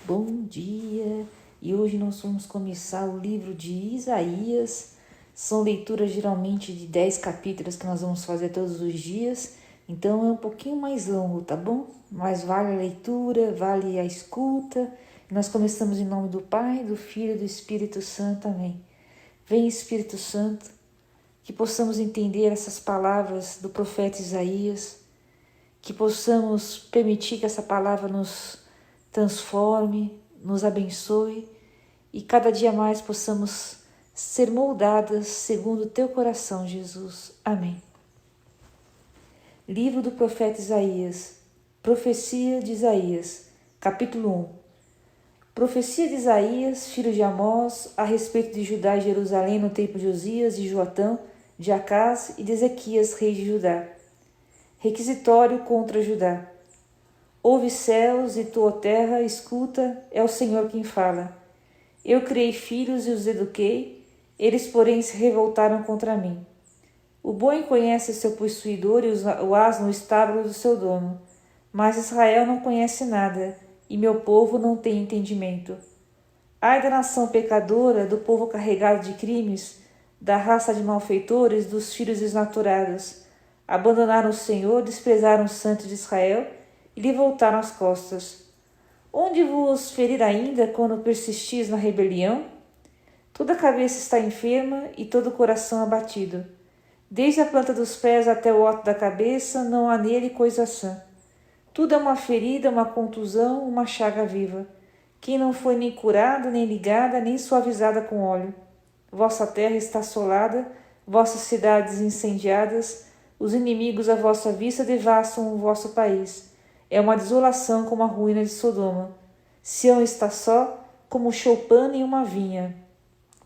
Bom dia! E hoje nós vamos começar o livro de Isaías. São leituras geralmente de 10 capítulos que nós vamos fazer todos os dias. Então é um pouquinho mais longo, tá bom? Mas vale a leitura, vale a escuta. Nós começamos em nome do Pai, do Filho e do Espírito Santo. Amém. Vem Espírito Santo, que possamos entender essas palavras do profeta Isaías, que possamos permitir que essa palavra nos transforme, nos abençoe e cada dia mais possamos ser moldadas segundo o teu coração, Jesus. Amém. Livro do profeta Isaías, profecia de Isaías, capítulo 1. Profecia de Isaías, filho de Amós, a respeito de Judá e Jerusalém no tempo de Uzias, de Joatã, de Acás e de Ezequias, rei de Judá. Requisitório contra Judá. Ouve céus e tu, ó terra, escuta, é o Senhor quem fala. Eu criei filhos e os eduquei, eles, porém, se revoltaram contra mim. O boi conhece seu possuidor e o asno o estábulo do seu dono. Mas Israel não conhece nada, e meu povo não tem entendimento. Ai da nação pecadora, do povo carregado de crimes, da raça de malfeitores, dos filhos desnaturados. Abandonaram o Senhor, desprezaram o Santo de Israel, e lhe voltaram as costas. Onde vos ferir ainda quando persistis na rebelião? Toda a cabeça está enferma e todo o coração abatido. Desde a planta dos pés até o alto da cabeça, não há nele coisa sã. Tudo é uma ferida, uma contusão, uma chaga viva, que não foi nem curada, nem ligada, nem suavizada com óleo. Vossa terra está assolada, vossas cidades incendiadas, os inimigos à vossa vista devassam o vosso país. É uma desolação como a ruína de Sodoma. Sião está só, como choupana em uma vinha,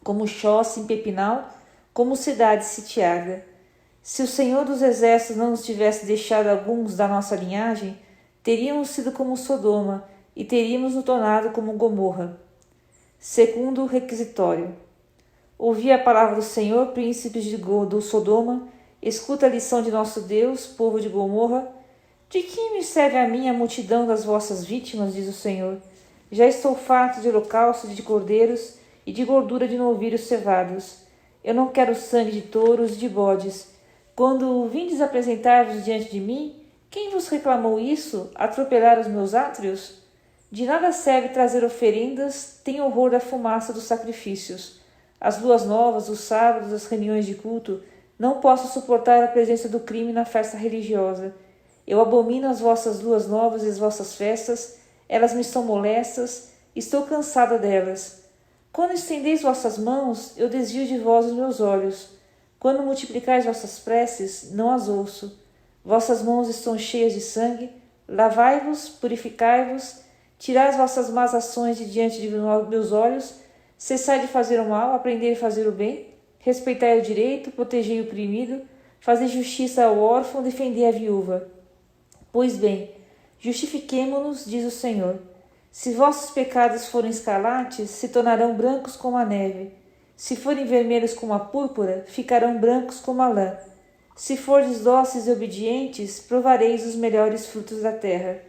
como choça em pepinal, como cidade sitiada. Se o Senhor dos Exércitos não nos tivesse deixado alguns da nossa linhagem, teríamos sido como Sodoma e teríamos nos tornado como Gomorra. Segundo o requisitório. Ouvi a palavra do Senhor, príncipes do Sodoma, escuta a lição de nosso Deus, povo de Gomorra. De que me serve a mim a multidão das vossas vítimas, diz o Senhor? Já estou farto de holocaustos de cordeiros e de gordura de novilhos cevados. Eu não quero sangue de touros e de bodes. Quando vindes apresentar-vos diante de mim, quem vos reclamou isso, atropelar os meus átrios? De nada serve trazer oferendas, tenho horror da fumaça dos sacrifícios. As luas novas, os sábados, as reuniões de culto, não posso suportar a presença do crime na festa religiosa. Eu abomino as vossas luas novas e as vossas festas, elas me são molestas, estou cansada delas. Quando estendeis vossas mãos, eu desvio de vós os meus olhos. Quando multiplicais vossas preces, não as ouço. Vossas mãos estão cheias de sangue, lavai-vos, purificai-vos, tirai as vossas más ações de diante de meus olhos, cessai de fazer o mal, aprendei a fazer o bem, respeitai o direito, protegei o oprimido, fazei justiça ao órfão, defendei a viúva. Pois bem, justifiquemo-nos, diz o Senhor. Se vossos pecados forem escarlates, se tornarão brancos como a neve. Se forem vermelhos como a púrpura, ficarão brancos como a lã. Se fordes dóceis e obedientes, provareis os melhores frutos da terra.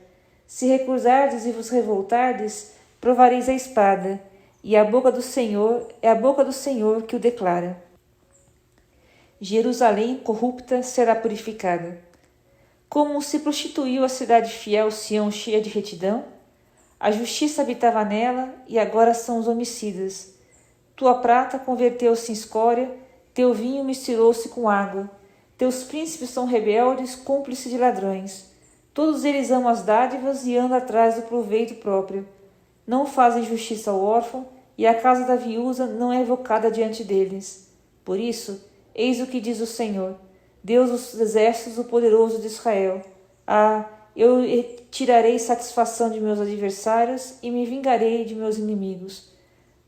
Se recusardes e vos revoltardes, provareis a espada, e a boca do Senhor é a boca do Senhor que o declara. Jerusalém corrupta será purificada. Como se prostituiu a cidade fiel Sião cheia de retidão? A justiça habitava nela, e agora são os homicidas. Tua prata converteu-se em escória, teu vinho misturou-se com água. Teus príncipes são rebeldes, cúmplices de ladrões. Todos eles amam as dádivas e andam atrás do proveito próprio. Não fazem justiça ao órfão, e a casa da viúva não é evocada diante deles. Por isso, eis o que diz o Senhor, Deus dos exércitos, o poderoso de Israel. Eu tirarei satisfação de meus adversários e me vingarei de meus inimigos.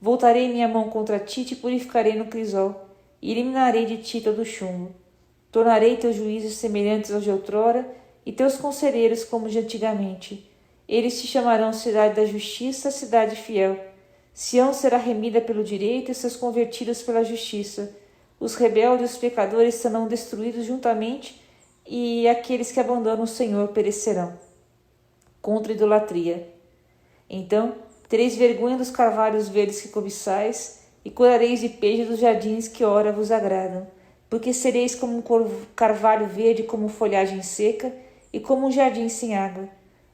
Voltarei minha mão contra ti e te purificarei no crisol, e eliminarei de ti todo o chumbo. Tornarei teus juízes semelhantes aos de outrora, e teus conselheiros como de antigamente. Eles te chamarão cidade da justiça, cidade fiel. Sião será remida pelo direito e seus convertidos pela justiça. Os rebeldes e os pecadores serão destruídos juntamente, e aqueles que abandonam o Senhor perecerão. Contra a idolatria. Então Tereis vergonha dos carvalhos verdes que cobiçais, e curareis de pejo dos jardins que ora vos agradam. Porque sereis como um carvalho verde, como folhagem seca, e como um jardim sem água.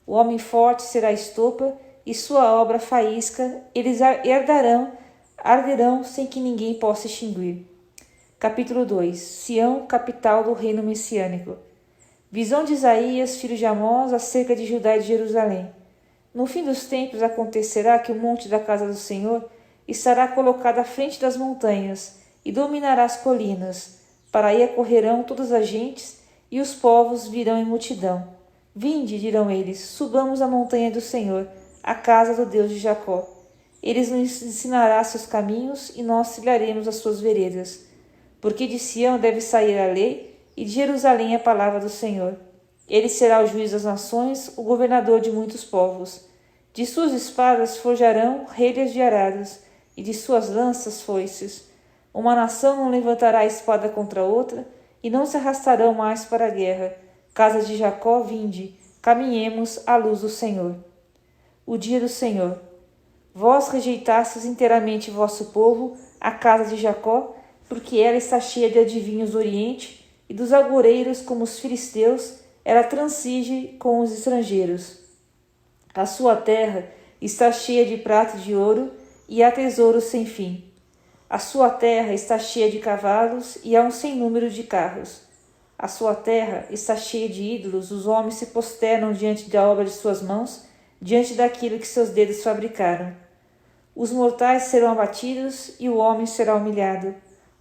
O homem forte será estopa, e sua obra faísca, eles arderão sem que ninguém possa extinguir. Capítulo 2. Sião, capital do reino messiânico. Visão de Isaías, filho de Amós, acerca de Judá e de Jerusalém. No fim dos tempos acontecerá que o monte da casa do Senhor estará colocado à frente das montanhas e dominará as colinas. Para aí acorrerão todas as gentes e os povos virão em multidão. Vinde, dirão eles, subamos a montanha do Senhor, a casa do Deus de Jacó. Eles nos ensinará seus caminhos e nós trilharemos as suas veredas. Porque de Sião deve sair a lei e de Jerusalém a palavra do Senhor. Ele será o juiz das nações, o governador de muitos povos. De suas espadas forjarão relhas de arados, e de suas lanças foices. Uma nação não levantará a espada contra outra, e não se arrastarão mais para a guerra. Casa de Jacó, vinde, caminhemos à luz do Senhor. O dia do Senhor. Vós rejeitastes inteiramente vosso povo, a casa de Jacó, porque ela está cheia de adivinhos do Oriente, e dos agoureiros como os filisteus, ela transige com os estrangeiros. A sua terra está cheia de prata e de ouro, e há tesouros sem fim. A sua terra está cheia de cavalos, e há um sem número de carros. A sua terra está cheia de ídolos, os homens se prosternam diante da obra de suas mãos, diante daquilo que seus dedos fabricaram. Os mortais serão abatidos, e o homem será humilhado.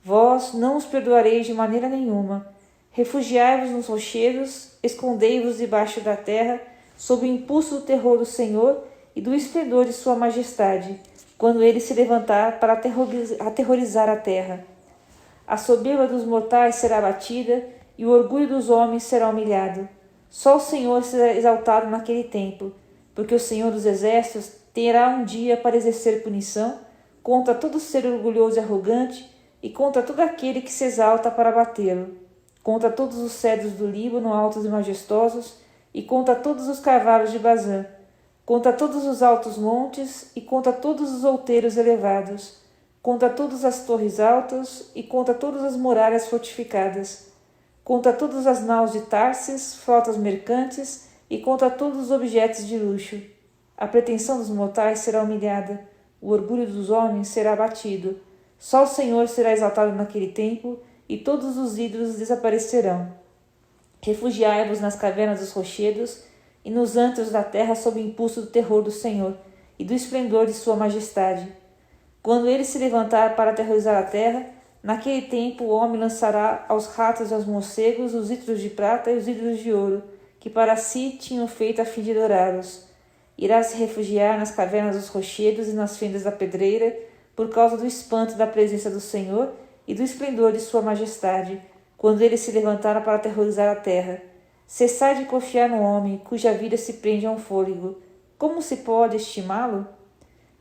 Vós não os perdoareis de maneira nenhuma. Refugiai-vos nos rochedos, escondei-vos debaixo da terra, sob o impulso do terror do Senhor e do esplendor de sua majestade, quando ele se levantar para aterrorizar a terra. A soberba dos mortais será abatida, e o orgulho dos homens será humilhado. Só o Senhor será exaltado naquele tempo, porque o Senhor dos exércitos terá um dia para exercer punição contra todo ser orgulhoso e arrogante, e contra todo aquele que se exalta para batê-lo, contra todos os cedros do Líbano altos e majestosos, e contra todos os carvalhos de Bazã, contra todos os altos montes, e contra todos os outeiros elevados, contra todas as torres altas, e contra todas as muralhas fortificadas, contra todas as naus de Tarsis, frotas mercantes, e contra todos os objetos de luxo. A pretensão dos mortais será humilhada, o orgulho dos homens será abatido. Só o Senhor será exaltado naquele tempo, e todos os ídolos desaparecerão. Refugiai-vos nas cavernas dos rochedos, e nos antros da terra sob o impulso do terror do Senhor, e do esplendor de sua majestade. Quando ele se levantar para aterrorizar a terra, naquele tempo o homem lançará aos ratos e aos morcegos os ídolos de prata e os ídolos de ouro, que para si tinham feito a fim de adorá-los. Irá se refugiar nas cavernas dos rochedos e nas fendas da pedreira, por causa do espanto da presença do Senhor e do esplendor de sua majestade, quando ele se levantar para aterrorizar a terra. Cessai de confiar no homem, cuja vida se prende a um fôlego. Como se pode estimá-lo?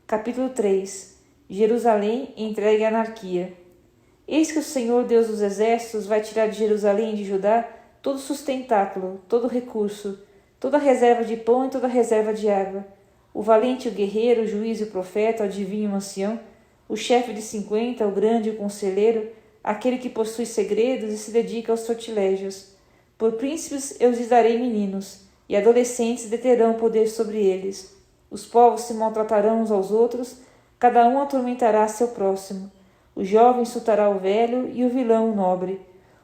Capítulo 3. Jerusalém entregue à anarquia. Eis que o Senhor Deus dos exércitos vai tirar de Jerusalém e de Judá todo sustentáculo, todo recurso, toda reserva de pão e toda reserva de água. O valente, o guerreiro, o juiz e o profeta, o adivinho e o ancião, o chefe de 50, o grande e o conselheiro, aquele que possui segredos e se dedica aos sortilégios. Por príncipes eu lhes darei meninos, e adolescentes deterão poder sobre eles. Os povos se maltratarão uns aos outros, cada um atormentará seu próximo. O jovem insultará o velho e o vilão o nobre.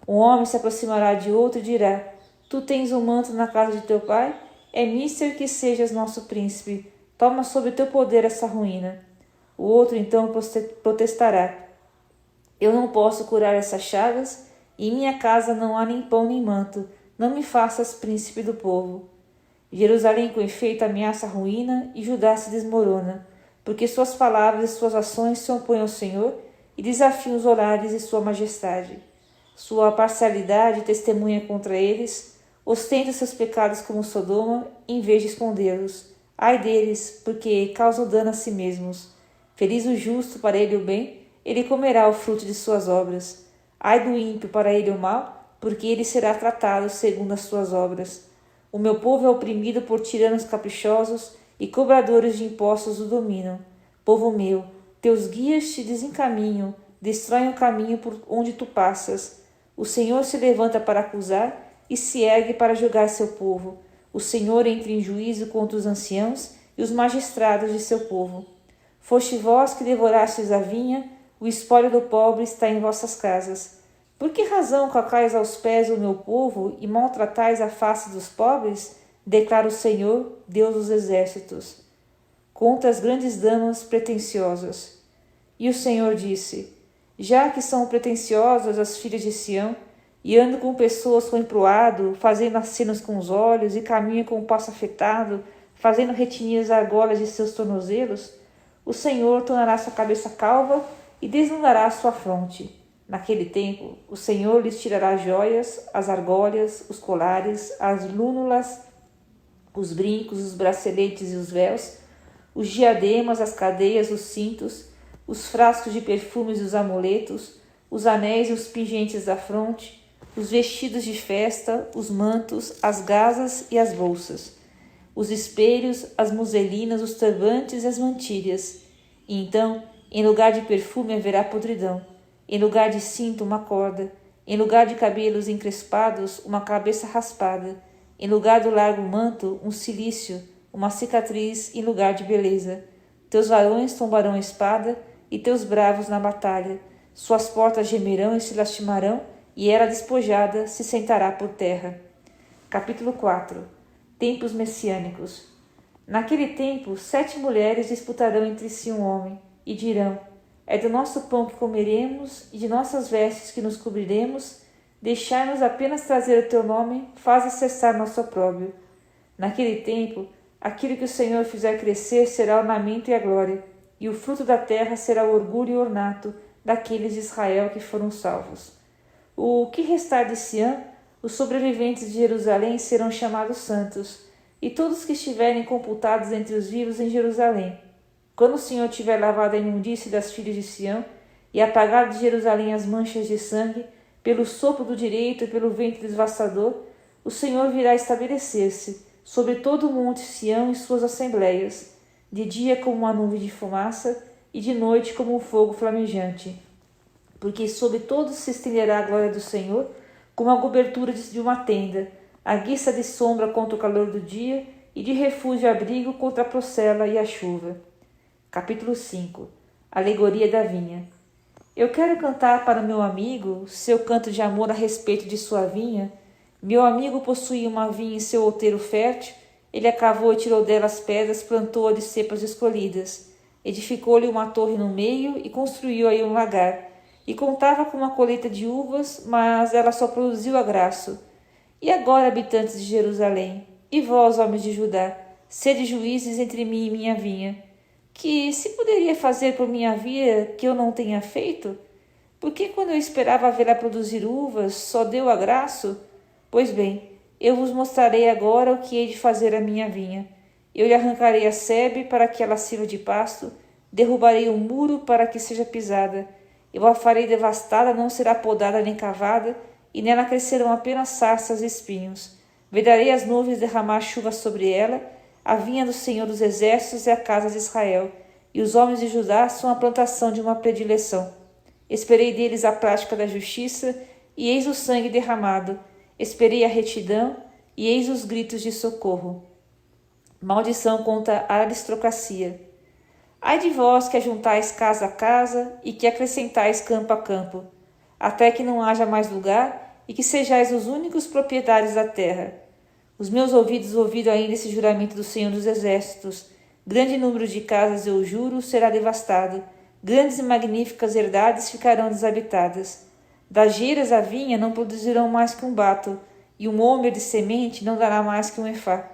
Um homem se aproximará de outro e dirá: Tu tens um manto na casa de teu pai? É mister que sejas nosso príncipe. Toma sob teu poder essa ruína. O outro então protestará: Eu não posso curar essas chagas, e em minha casa não há nem pão nem manto. Não me faças príncipe do povo. Jerusalém com efeito ameaça a ruína, e Judá se desmorona, porque suas palavras e suas ações se opõem ao Senhor e desafiam os horários e sua majestade. Sua parcialidade testemunha contra eles, ostenta seus pecados como Sodoma, em vez de escondê-los. Ai deles, porque causam dano a si mesmos. Feliz o justo, para ele o bem, ele comerá o fruto de suas obras. Ai do ímpio, para ele o mal, porque ele será tratado segundo as suas obras. O meu povo é oprimido por tiranos caprichosos, e cobradores de impostos o dominam. Povo meu, teus guias te desencaminham, destroem o caminho por onde tu passas. O Senhor se levanta para acusar e se ergue para julgar seu povo. O Senhor entra em juízo contra os anciãos e os magistrados de seu povo. Foste vós que devorastes a vinha, o espólio do pobre está em vossas casas. Por que razão calcais aos pés o meu povo e maltratais a face dos pobres? Declara o Senhor, Deus dos exércitos, contra as grandes damas pretensiosas. E o Senhor disse: já que são pretensiosas as filhas de Sião, e andam com pessoas com emproado, fazendo acenos com os olhos, e caminham com o passo afetado, fazendo retinir as argolas de seus tornozelos, o Senhor tornará sua cabeça calva e desnudará sua fronte. Naquele tempo, o Senhor lhes tirará as joias, as argólias, os colares, as lúnulas, os brincos, os braceletes e os véus, os diademas, as cadeias, os cintos, os frascos de perfumes e os amuletos, os anéis e os pingentes da fronte, os vestidos de festa, os mantos, as gazas e as bolsas, os espelhos, as muselinas, os turbantes e as mantilhas. E então, em lugar de perfume haverá podridão, em lugar de cinto uma corda, em lugar de cabelos encrespados uma cabeça raspada, em lugar do largo manto um cilício, uma cicatriz em lugar de beleza. Teus varões tombarão a espada e teus bravos na batalha. Suas portas gemerão e se lastimarão, e ela despojada se sentará por terra. Capítulo 4. Tempos messiânicos. Naquele tempo, 7 mulheres disputarão entre si um homem, e dirão: é do nosso pão que comeremos e de nossas vestes que nos cobriremos. Deixai-nos apenas trazer o teu nome, faze cessar nosso opróbrio. Naquele tempo, aquilo que o Senhor fizer crescer será o ornamento e a glória, e o fruto da terra será o orgulho e ornato daqueles de Israel que foram salvos. O que restar de Sião, os sobreviventes de Jerusalém serão chamados santos, e todos que estiverem computados entre os vivos em Jerusalém. Quando o Senhor tiver lavado a imundície das filhas de Sião, e apagado de Jerusalém as manchas de sangue, pelo sopro do direito e pelo vento devastador, o Senhor virá estabelecer-se sobre todo o monte Sião e suas assembleias, de dia como uma nuvem de fumaça, e de noite como um fogo flamejante. Porque sobre todos se estenderá a glória do Senhor, como a cobertura de uma tenda, a guiça de sombra contra o calor do dia, e de refúgio e abrigo contra a procela e a chuva. Capítulo 5. Alegoria da vinha. Eu quero cantar para meu amigo seu canto de amor a respeito de sua vinha. Meu amigo possuía uma vinha em seu outeiro fértil. Ele a cavou e tirou dela as pedras, plantou-a de cepas escolhidas. Edificou-lhe uma torre no meio e construiu aí um lagar. E contava com uma colheita de uvas, mas ela só produziu agraço. E agora, habitantes de Jerusalém, e vós, homens de Judá, sede juízes entre mim e minha vinha. Que se poderia fazer por minha vinha que eu não tenha feito? Porque quando eu esperava vê-la produzir uvas, só deu agraço? Pois bem, eu vos mostrarei agora o que hei de fazer à minha vinha. Eu lhe arrancarei a sebe para que ela sirva de pasto, derrubarei o muro para que seja pisada. Eu a farei devastada, não será podada nem cavada, e nela crescerão apenas sarças e espinhos. Vedarei as nuvens derramar chuva sobre ela. A vinha do Senhor dos Exércitos é a casa de Israel, e os homens de Judá são a plantação de uma predileção. Esperei deles a prática da justiça, e eis o sangue derramado. Esperei a retidão, e eis os gritos de socorro. Maldição contra a aristocracia. Ai de vós que ajuntais casa a casa, e que acrescentais campo a campo, até que não haja mais lugar, e que sejais os únicos proprietários da terra. Os meus ouvidos ouviram ainda esse juramento do Senhor dos Exércitos. Grande número de casas, eu juro, será devastado. Grandes e magníficas herdades ficarão desabitadas. Das geiras a vinha não produzirão mais que um bato, e um homer de semente não dará mais que um efá.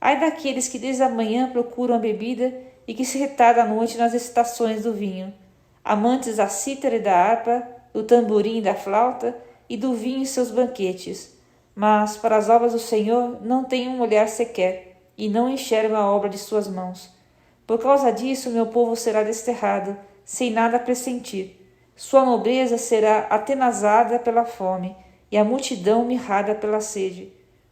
Ai daqueles que desde a manhã procuram a bebida e que se retardam à noite nas excitações do vinho. Amantes da cítara e da harpa, do tamborim e da flauta, e do vinho em seus banquetes. Mas para as obras do Senhor não têm um olhar sequer, e não enxergam a obra de suas mãos. Por causa disso, meu povo será desterrado, sem nada pressentir. Sua nobreza será atenazada pela fome, e a multidão mirrada pela sede.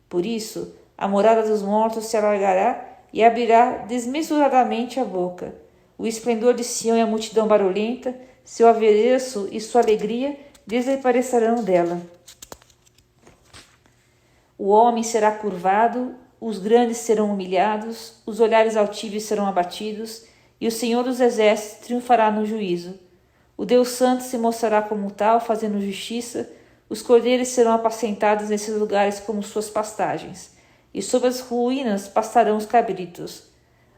Por isso, a morada dos mortos se alargará, e abrirá desmesuradamente a boca. O esplendor de Sião e a multidão barulhenta, seu adereço e sua alegria desaparecerão dela. O homem será curvado, os grandes serão humilhados, os olhares altivos serão abatidos, e o Senhor dos Exércitos triunfará no juízo. O Deus Santo se mostrará como tal, fazendo justiça, os cordeiros serão apacentados nesses lugares como suas pastagens, e sobre as ruínas pastarão os cabritos.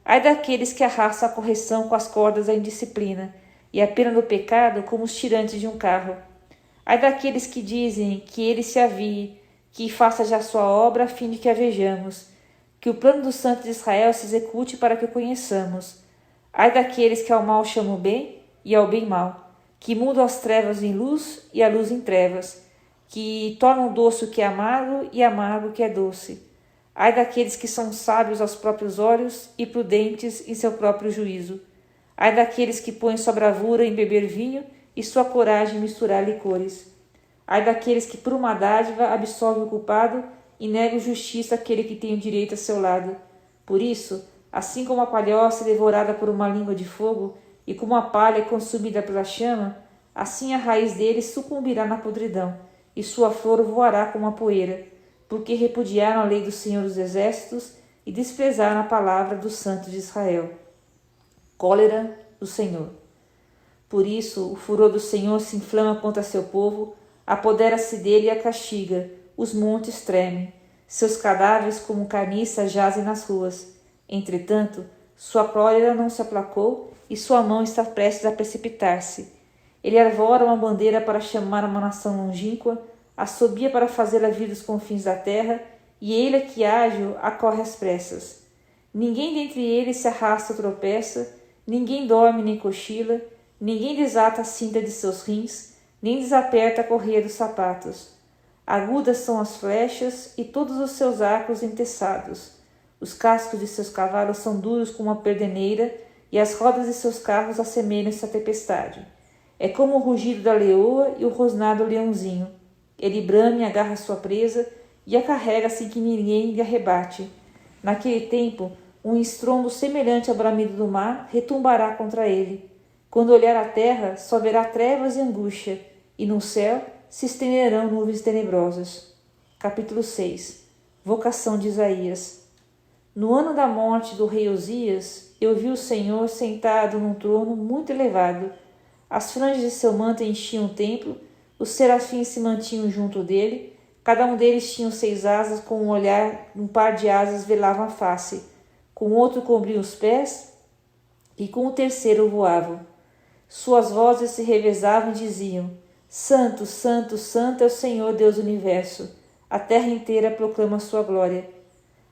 Ai daqueles que arrastam a correção com as cordas da indisciplina, e a pena do pecado como os tirantes de um carro. Ai daqueles que dizem que ele se avie, que faça já sua obra a fim de que a vejamos, que o plano do Santo de Israel se execute para que o conheçamos. Ai daqueles que ao mal chamam bem e ao bem mal, que mudam as trevas em luz e a luz em trevas, que tornam doce o que é amargo e amargo o que é doce. Ai daqueles que são sábios aos próprios olhos e prudentes em seu próprio juízo. Ai daqueles que põem sua bravura em beber vinho e sua coragem em misturar licores. Ai daqueles que por uma dádiva absolvem o culpado e negam justiça àquele que tem o direito a seu lado. Por isso, assim como a palhoça é devorada por uma língua de fogo e como a palha é consumida pela chama, assim a raiz deles sucumbirá na podridão e sua flor voará como a poeira, porque repudiaram a lei do Senhor dos Exércitos e desprezaram a palavra do Santo de Israel. Cólera do Senhor. Por isso, o furor do Senhor se inflama contra seu povo, apodera-se dele e a castiga, os montes tremem, seus cadáveres como carniça jazem nas ruas. Entretanto, sua cólera não se aplacou e sua mão está prestes a precipitar-se. Ele arvora uma bandeira para chamar uma nação longínqua, assobia para fazê-la vir dos confins da terra, e ele que ágil acorre às pressas. Ninguém dentre eles se arrasta ou tropeça, ninguém dorme nem cochila, ninguém desata a cinta de seus rins, nem desaperta a correia dos sapatos. Agudas são as flechas e todos os seus arcos entessados. Os cascos de seus cavalos são duros como uma perdeneira, e as rodas de seus carros assemelham-se à tempestade. É como o rugido da leoa e o rosnar do leãozinho. Ele brame e agarra sua presa e a carrega sem que ninguém lhe arrebate. Naquele tempo, um estrondo semelhante ao bramido do mar retumbará contra ele. Quando olhar a terra, só verá trevas e angústia, e no céu se estenderão nuvens tenebrosas. Capítulo 6. Vocação de Isaías. No ano da morte do rei Uzias, eu vi o Senhor sentado num trono muito elevado. As franjas de seu manto enchiam o templo, os serafins se mantinham junto dele, cada um deles tinha 6 asas, com um olhar, um par de asas velavam a face, com outro cobriam os pés, e com o terceiro voavam. Suas vozes se revezavam e diziam: Santo, Santo, Santo é o Senhor Deus do Universo, a terra inteira proclama sua glória.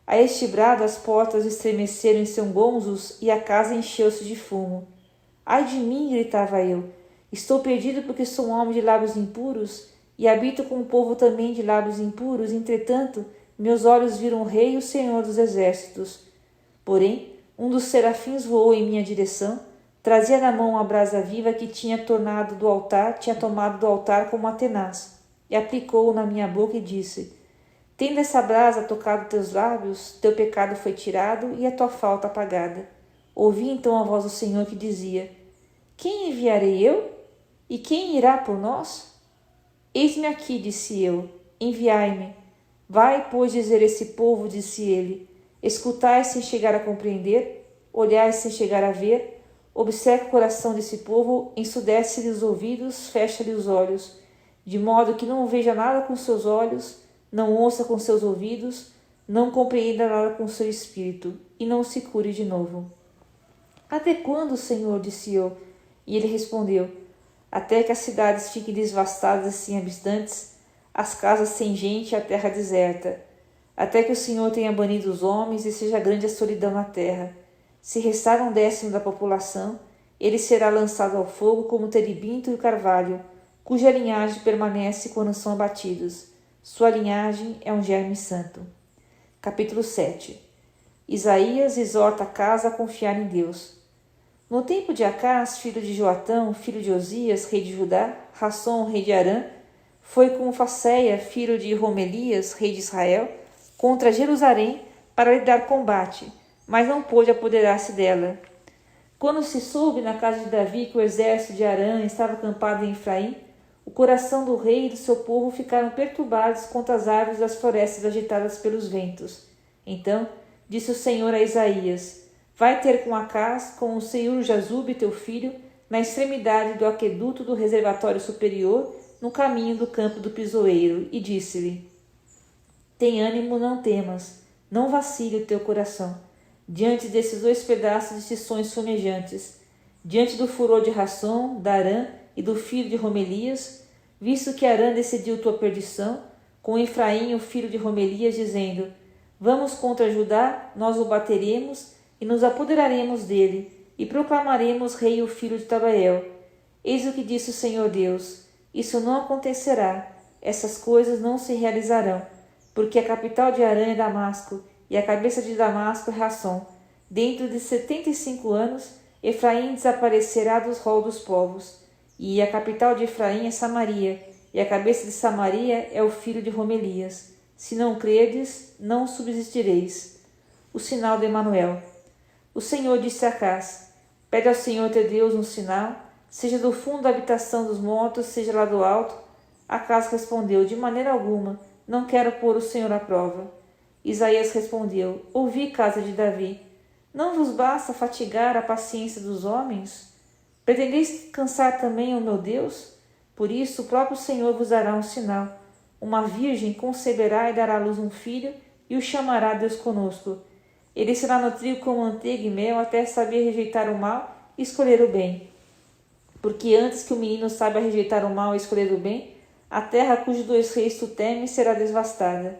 A este brado as portas estremeceram em seus gonzos e a casa encheu-se de fumo. Ai de mim, gritava eu, estou perdido porque sou um homem de lábios impuros e habito com um povo também de lábios impuros. Entretanto, meus olhos viram o Rei e o Senhor dos Exércitos. Porém, um dos serafins voou em minha direção, trazia na mão uma brasa viva que tinha tomado do altar como uma tenaz, e aplicou-o na minha boca e disse: Tendo essa brasa tocado teus lábios, teu pecado foi tirado e a tua falta apagada. Ouvi então a voz do Senhor que dizia: Quem enviarei eu? E quem irá por nós? Eis-me aqui, disse eu, enviai-me. Vai, pois, dizer esse povo, disse ele: Escutai sem chegar a compreender, olhai sem chegar a ver, observe o coração desse povo, ensurdece-lhe os ouvidos, fecha-lhe os olhos, de modo que não veja nada com seus olhos, não ouça com seus ouvidos, não compreenda nada com seu espírito, e não se cure de novo. Até quando, Senhor? Disse eu. E ele respondeu: Até que as cidades fiquem devastadas e sem habitantes, as casas sem gente e a terra deserta. Até que o Senhor tenha banido os homens e seja grande a solidão na terra. Se restar 1/10 da população, ele será lançado ao fogo como o terebinto e o carvalho, cuja linhagem permanece quando são abatidos. Sua linhagem é um germe santo. Capítulo 7. Isaías exorta a casa a confiar em Deus. No tempo de Acás, filho de Joatão, filho de Osias, rei de Judá, Rassom, rei de Arã, foi com Faceia, filho de Romelias, rei de Israel, contra Jerusalém para lhe dar combate, mas não pôde apoderar-se dela. Quando se soube na casa de Davi que o exército de Arã estava acampado em Efraim, o coração do rei e do seu povo ficaram perturbados contra as árvores das florestas agitadas pelos ventos. Então disse o Senhor a Isaías: Vai ter com Acaz, com o Senhor Jazube, teu filho, na extremidade do aqueduto do reservatório superior, no caminho do campo do pisoeiro, e disse-lhe: Tem ânimo, não temas, não vacile o teu coração, diante desses 2 pedaços de tições fumejantes, diante do furor de Rasson, da Arã e do filho de Romelias, visto que Arã decidiu tua perdição, com Efraim, o filho de Romelias, dizendo: Vamos contra Judá, nós o bateremos e nos apoderaremos dele, e proclamaremos rei o filho de Tabael. Eis o que disse o Senhor Deus: Isso não acontecerá, essas coisas não se realizarão, porque a capital de Arã é Damasco, e a cabeça de Damasco é Rasson. Dentro de 75 anos, Efraim desaparecerá dos rol dos povos, e a capital de Efraim é Samaria, e a cabeça de Samaria é o filho de Romelias. Se não credes, não subsistireis. O sinal de Emanuel. O Senhor disse a Acaz: Pede ao Senhor teu Deus um sinal, seja do fundo da habitação dos mortos, seja lá do alto. Acaz respondeu: De maneira alguma, não quero pôr o Senhor à prova. Isaías respondeu: Ouvi, casa de Davi, não vos basta fatigar a paciência dos homens? Pretendeis cansar também o meu Deus? Por isso o próprio Senhor vos dará um sinal. Uma virgem conceberá e dará à luz um filho, e o chamará Deus conosco. Ele será nutrido com manteiga e mel até saber rejeitar o mal e escolher o bem. Porque antes que o menino saiba rejeitar o mal e escolher o bem, a terra cujos 2 reis tu temes será devastada.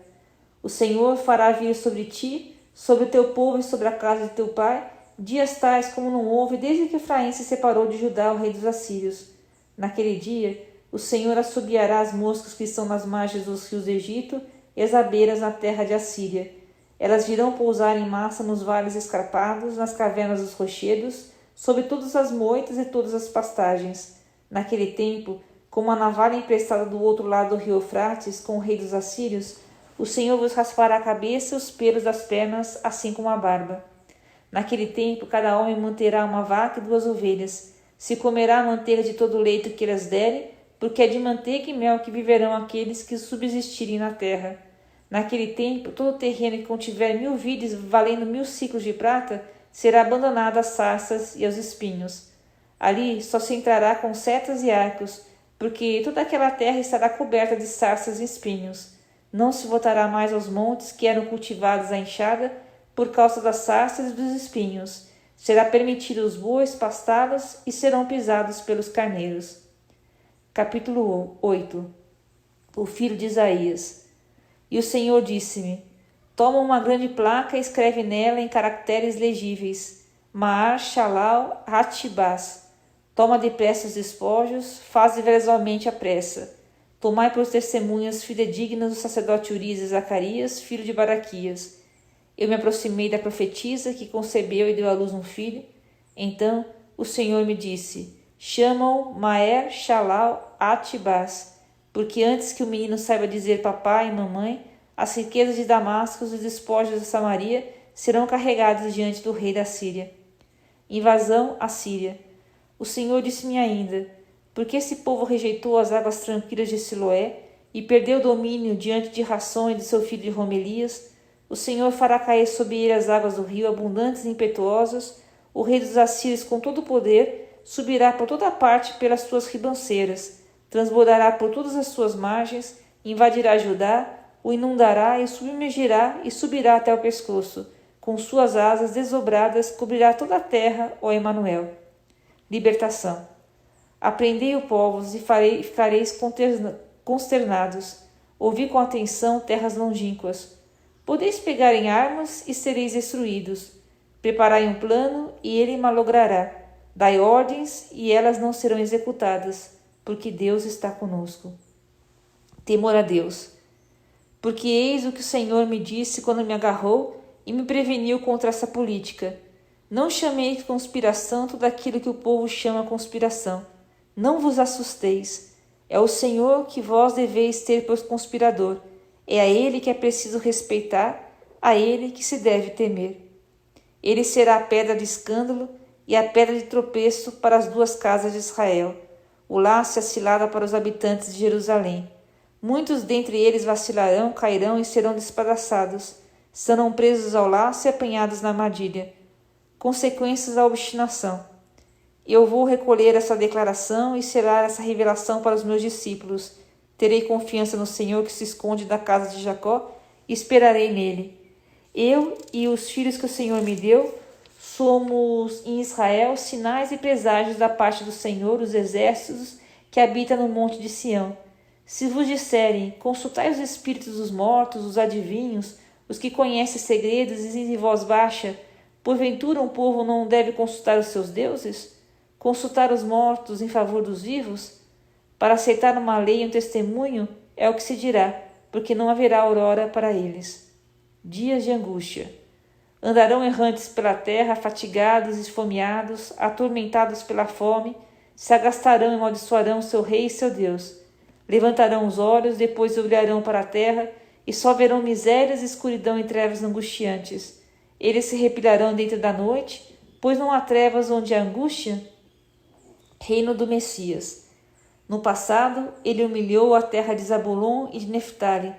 O Senhor fará vir sobre ti, sobre o teu povo e sobre a casa de teu pai, dias tais como não houve desde que Efraim se separou de Judá, o rei dos assírios. Naquele dia, o Senhor assobiará as moscas que estão nas margens dos rios do Egito e as abelhas na terra de Assíria. Elas virão pousar em massa nos vales escarpados, nas cavernas dos rochedos, sobre todas as moitas e todas as pastagens. Naquele tempo, como a navalha emprestada do outro lado do rio Eufrates, com o rei dos assírios, o Senhor vos raspará a cabeça e os pelos das pernas, assim como a barba. Naquele tempo, cada homem manterá uma vaca e 2 ovelhas. Se comerá a manteiga de todo o leite que elas derem, porque é de manteiga e mel que viverão aqueles que subsistirem na terra. Naquele tempo, todo terreno que contiver 1000 vides valendo 1000 ciclos de prata, será abandonado às sarças e aos espinhos. Ali só se entrará com setas e arcos, porque toda aquela terra estará coberta de sarças e espinhos. Não se voltará mais aos montes que eram cultivados à enxada, por causa das sarças e dos espinhos. Será permitido os bois pastá-los e serão pisados pelos carneiros. Capítulo 8. O filho de Isaías. E o Senhor disse-me: Toma uma grande placa e escreve nela em caracteres legíveis: Maar Shalal Hatibás. Toma depressa os despojos, faze velozmente a pressa. Tomai por testemunhas fidedignas o sacerdote Urias e Zacarias, filho de Baraquias. Eu me aproximei da profetisa que concebeu e deu à luz um filho. Então o Senhor me disse: Chama-o Maer Shalal Atibás, porque antes que o menino saiba dizer papai e mamãe, as riquezas de Damasco e os despojos de Samaria serão carregados diante do rei da Síria. Invasão à Síria. O Senhor disse-me ainda: porque esse povo rejeitou as águas tranquilas de Siloé e perdeu o domínio diante de Rasson e de seu filho de Romelias, o Senhor fará cair sobre ele as águas do rio, abundantes e impetuosas. O rei dos assírios, com todo o poder, subirá por toda parte pelas suas ribanceiras, transbordará por todas as suas margens, invadirá Judá, o inundará e submergirá e subirá até o pescoço. Com suas asas desdobradas cobrirá toda a terra, ó Emanuel. Libertação. Aprendei, ó povos, e ficareis consternados. Ouvi com atenção, terras longínquas. Podeis pegar em armas e sereis destruídos. Preparai um plano e ele malogrará. Dai ordens e elas não serão executadas, porque Deus está conosco. Temor a Deus. Porque eis o que o Senhor me disse quando me agarrou e me preveniu contra essa política. Não chamei de conspiração tudo aquilo que o povo chama conspiração. Não vos assusteis. É o Senhor que vós deveis ter por conspirador. É a ele que é preciso respeitar, a ele que se deve temer. Ele será a pedra de escândalo e a pedra de tropeço para as duas casas de Israel, o laço e a cilada para os habitantes de Jerusalém. Muitos dentre eles vacilarão, cairão e serão despedaçados, serão presos ao laço e apanhados na armadilha. Consequências da obstinação. Eu vou recolher essa declaração e selar essa revelação para os meus discípulos. Terei confiança no Senhor que se esconde da casa de Jacó e esperarei nele. Eu e os filhos que o Senhor me deu somos em Israel sinais e preságios da parte do Senhor dos exércitos que habita no monte de Sião. Se vos disserem, consultai os espíritos dos mortos, os adivinhos, os que conhecem segredos, e dizem em voz baixa, porventura um povo não deve consultar os seus deuses? Consultar os mortos em favor dos vivos? Para aceitar uma lei e um testemunho é o que se dirá, porque não haverá aurora para eles. Dias de angústia. Andarão errantes pela terra, fatigados, esfomeados, atormentados pela fome, se agastarão e amaldiçoarão seu rei e seu Deus. Levantarão os olhos, depois olharão para a terra, e só verão misérias, escuridão e trevas angustiantes. Eles se repilarão dentro da noite, pois não há trevas onde há angústia. Reino do Messias. No passado, ele humilhou a terra de Zabulon e de Neftali,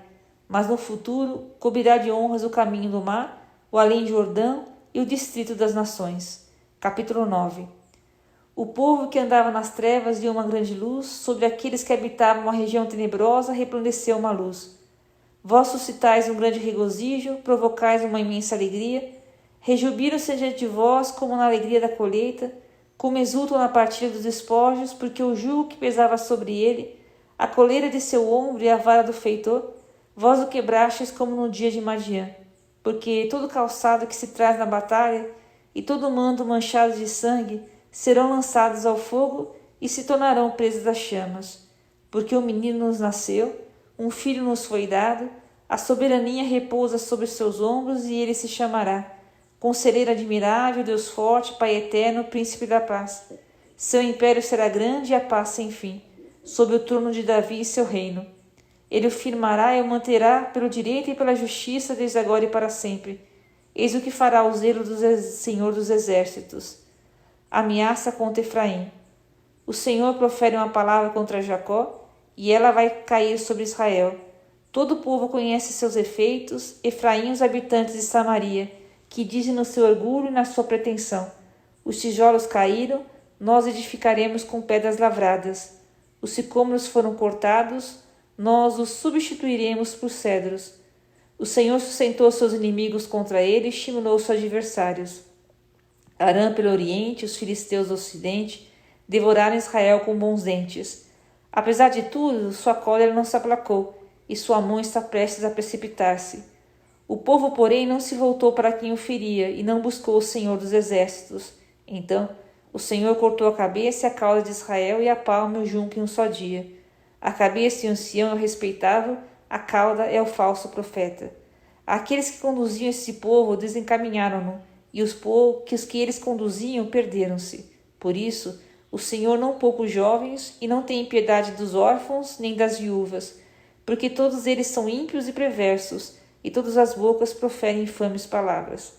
mas no futuro cobrirá de honras o caminho do mar, o além Jordão e o distrito das nações. Capítulo 9. O povo que andava nas trevas viu uma grande luz, sobre aqueles que habitavam uma região tenebrosa resplandeceu uma luz. Vós suscitais um grande regozijo, provocais uma imensa alegria, rejubilam-se diante de vós como na alegria da colheita, como exultam na partilha dos despojos, porque o jugo que pesava sobre ele, a coleira de seu ombro e a vara do feitor, vós o quebrastes como no dia de Madiã. Porque todo calçado que se traz na batalha e todo manto manchado de sangue serão lançados ao fogo e se tornarão presas das chamas. Porque um menino nos nasceu, um filho nos foi dado, a soberania repousa sobre seus ombros e ele se chamará Conselheiro admirável, Deus forte, Pai eterno, Príncipe da paz. Seu império será grande e a paz sem fim, sob o trono de Davi e seu reino. Ele o firmará e o manterá pelo direito e pela justiça desde agora e para sempre. Eis o que fará o zelo do Senhor dos exércitos. Ameaça contra Efraim. O Senhor profere uma palavra contra Jacó, e ela vai cair sobre Israel. Todo o povo conhece seus efeitos, Efraim os habitantes de Samaria, que dizem no seu orgulho e na sua pretensão. Os tijolos caíram, nós edificaremos com pedras lavradas. Os sicômoros foram cortados, nós os substituiremos por cedros. O Senhor sustentou seus inimigos contra ele e estimulou seus adversários. Arã pelo oriente, os filisteus do ocidente, devoraram Israel com bons dentes. Apesar de tudo, sua cólera não se aplacou, e sua mão está prestes a precipitar-se. O povo, porém, não se voltou para quem o feria, e não buscou o Senhor dos exércitos. Então, o Senhor cortou a cabeça e a cauda de Israel e a palma e o junco em um só dia. A cabeça e o ancião é o respeitável, a cauda é o falso profeta. Aqueles que conduziam esse povo desencaminharam-no, e os que eles conduziam perderam-se. Por isso, o Senhor não poupa os jovens, e não tem piedade dos órfãos nem das viúvas, porque todos eles são ímpios e perversos, e todas as bocas proferem infames palavras.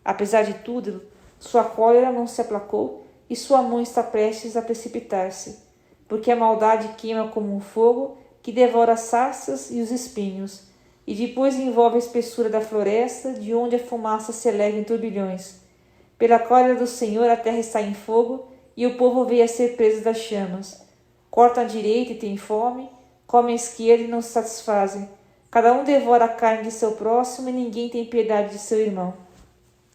Apesar de tudo, sua cólera não se aplacou, e sua mão está prestes a precipitar-se, porque a maldade queima como um fogo que devora as sarças e os espinhos, e depois envolve a espessura da floresta, de onde a fumaça se eleva em turbilhões. Pela cólera do Senhor a terra está em fogo, e o povo veio a ser preso das chamas. Cortam à direita e têm fome, comem à esquerda e não se satisfazem. Cada um devora a carne de seu próximo e ninguém tem piedade de seu irmão.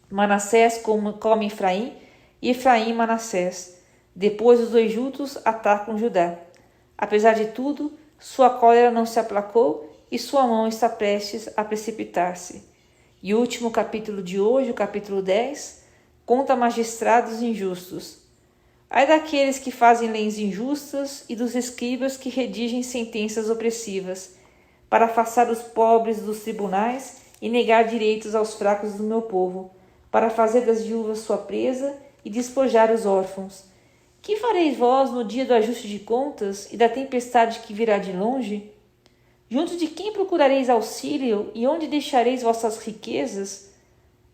Manassés come Efraim e Efraim Manassés. Depois os dois juntos atacam Judá. Apesar de tudo, sua cólera não se aplacou e sua mão está prestes a precipitar-se. E o último capítulo de hoje, o capítulo 10, conta magistrados injustos. Ai daqueles que fazem leis injustas e dos escribas que redigem sentenças opressivas, para afastar os pobres dos tribunais e negar direitos aos fracos do meu povo, para fazer das viúvas sua presa e despojar os órfãos. Que fareis vós no dia do ajuste de contas e da tempestade que virá de longe? Junto de quem procurareis auxílio e onde deixareis vossas riquezas?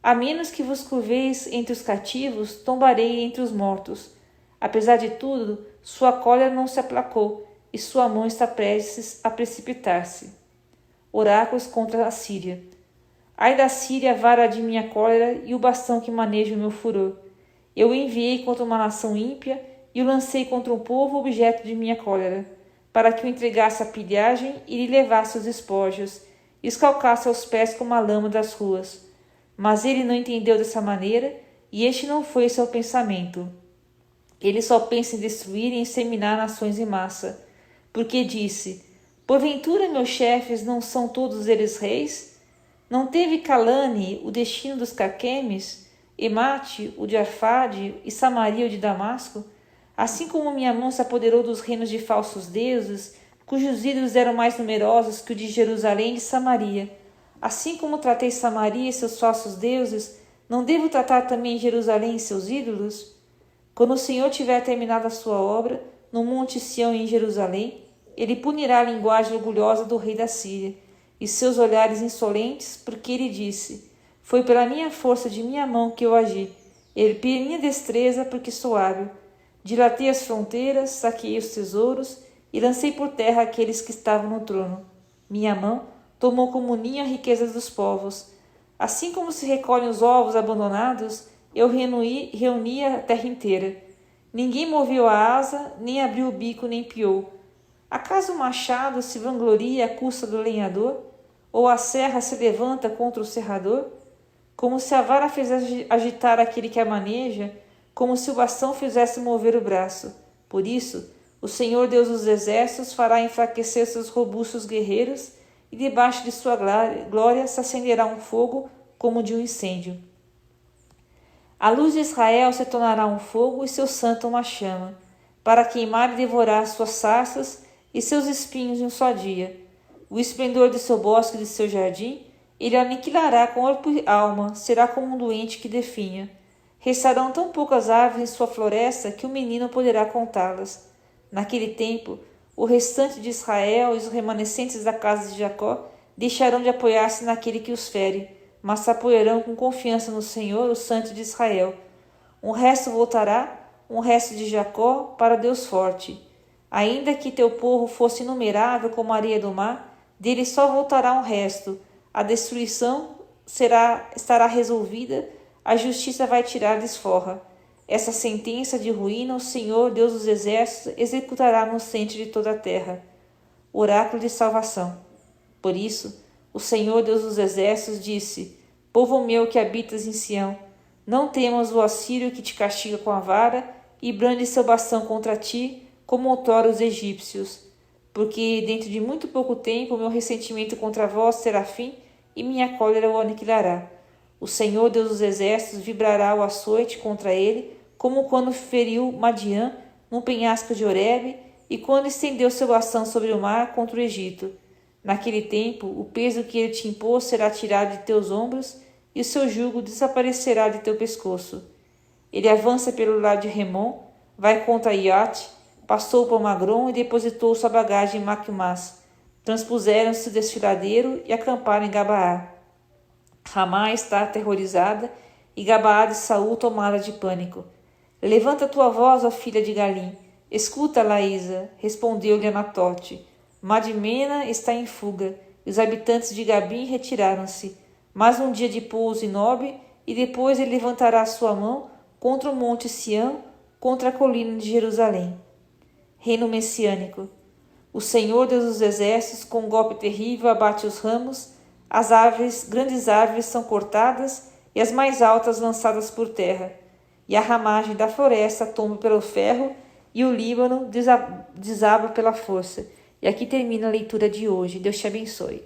A menos que vos curveis entre os cativos, tombarei entre os mortos. Apesar de tudo, sua cólera não se aplacou, e sua mão está prestes a precipitar-se. Oráculos contra a Síria. Ai da Síria, a vara de minha cólera e o bastão que maneja o meu furor. Eu o enviei contra uma nação ímpia e o lancei contra um povo objeto de minha cólera, para que o entregasse à pilhagem e lhe levasse os espojos, e escalcasse aos pés como a lama das ruas. Mas ele não entendeu dessa maneira, e este não foi seu pensamento. Ele só pensa em destruir e inseminar nações em massa, porque disse: porventura meus chefes não são todos eles reis? Não teve Calane o destino dos Caquemes, Emate o de Arfade e Samaria o de Damasco? Assim como minha mão se apoderou dos reinos de falsos deuses, cujos ídolos eram mais numerosos que o de Jerusalém e de Samaria. Assim como tratei Samaria e seus falsos deuses, não devo tratar também Jerusalém e seus ídolos? Quando o Senhor tiver terminado a sua obra, no monte Sião e em Jerusalém, ele punirá a linguagem orgulhosa do rei da Síria, e seus olhares insolentes, porque ele disse: foi pela minha força de minha mão que eu agi, ergui minha destreza, porque sou hábil. Dilatei as fronteiras, saqueei os tesouros, e lancei por terra aqueles que estavam no trono. Minha mão tomou como ninho a riqueza dos povos. Assim como se recolhem os ovos abandonados, eu reuni a terra inteira. Ninguém moveu a asa, nem abriu o bico, nem piou. Acaso o machado se vangloria à custa do lenhador? Ou a serra se levanta contra o serrador? Como se a vara fizesse agitar aquele que a maneja, como se o bastão fizesse mover o braço. Por isso, o Senhor Deus dos exércitos fará enfraquecer seus robustos guerreiros, e debaixo de sua glória se acenderá um fogo como de um incêndio. A luz de Israel se tornará um fogo e seu santo uma chama, para queimar e devorar suas sarças e seus espinhos em um só dia. O esplendor de seu bosque e de seu jardim, ele aniquilará corpo e alma, será como um doente que definha. Restarão tão poucas árvores em sua floresta que o menino poderá contá-las. Naquele tempo, o restante de Israel e os remanescentes da casa de Jacó deixarão de apoiar-se naquele que os fere, mas se apoiarão com confiança no Senhor, o Santo de Israel. Um resto voltará, um resto de Jacó, para Deus forte. Ainda que teu povo fosse inumerável como a areia do mar, dele só voltará um resto. A destruição estará resolvida, a justiça vai tirar desforra. Essa sentença de ruína o Senhor, Deus dos exércitos, executará no centro de toda a terra. Oráculo de salvação. Por isso, o Senhor, Deus dos exércitos, disse: povo meu que habitas em Sião, não temas o assírio que te castiga com a vara e brande seu bastão contra ti, como outrora os egípcios. Porque dentro de muito pouco tempo o meu ressentimento contra vós terá fim e minha cólera o aniquilará. O Senhor, Deus dos exércitos, vibrará o açoite contra ele, como quando feriu Madiã num penhasco de Horebe e quando estendeu seu bastão sobre o mar contra o Egito. Naquele tempo, o peso que ele te impôs será tirado de teus ombros e o seu jugo desaparecerá de teu pescoço. Ele avança pelo lado de Remon, vai contra Iote, passou por Magron e depositou sua bagagem em Macmas. Transpuseram-se o desfiladeiro e acamparam em Gabaá. Ramá está aterrorizada e Gabaá de Saul tomada de pânico. Levanta tua voz, ó filha de Galim. Escuta, Laísa, respondeu-lhe Anatote. Madmena está em fuga, e os habitantes de Gabim retiraram-se. Mas um dia de pouso e Nobe, e depois ele levantará sua mão contra o monte Sião, contra a colina de Jerusalém. Reino messiânico. O Senhor, Deus dos exércitos, com um golpe terrível abate os ramos, as árvores, grandes árvores são cortadas e as mais altas lançadas por terra, e a ramagem da floresta tomba pelo ferro e o Líbano desaba pela força. E aqui termina a leitura de hoje. Deus te abençoe.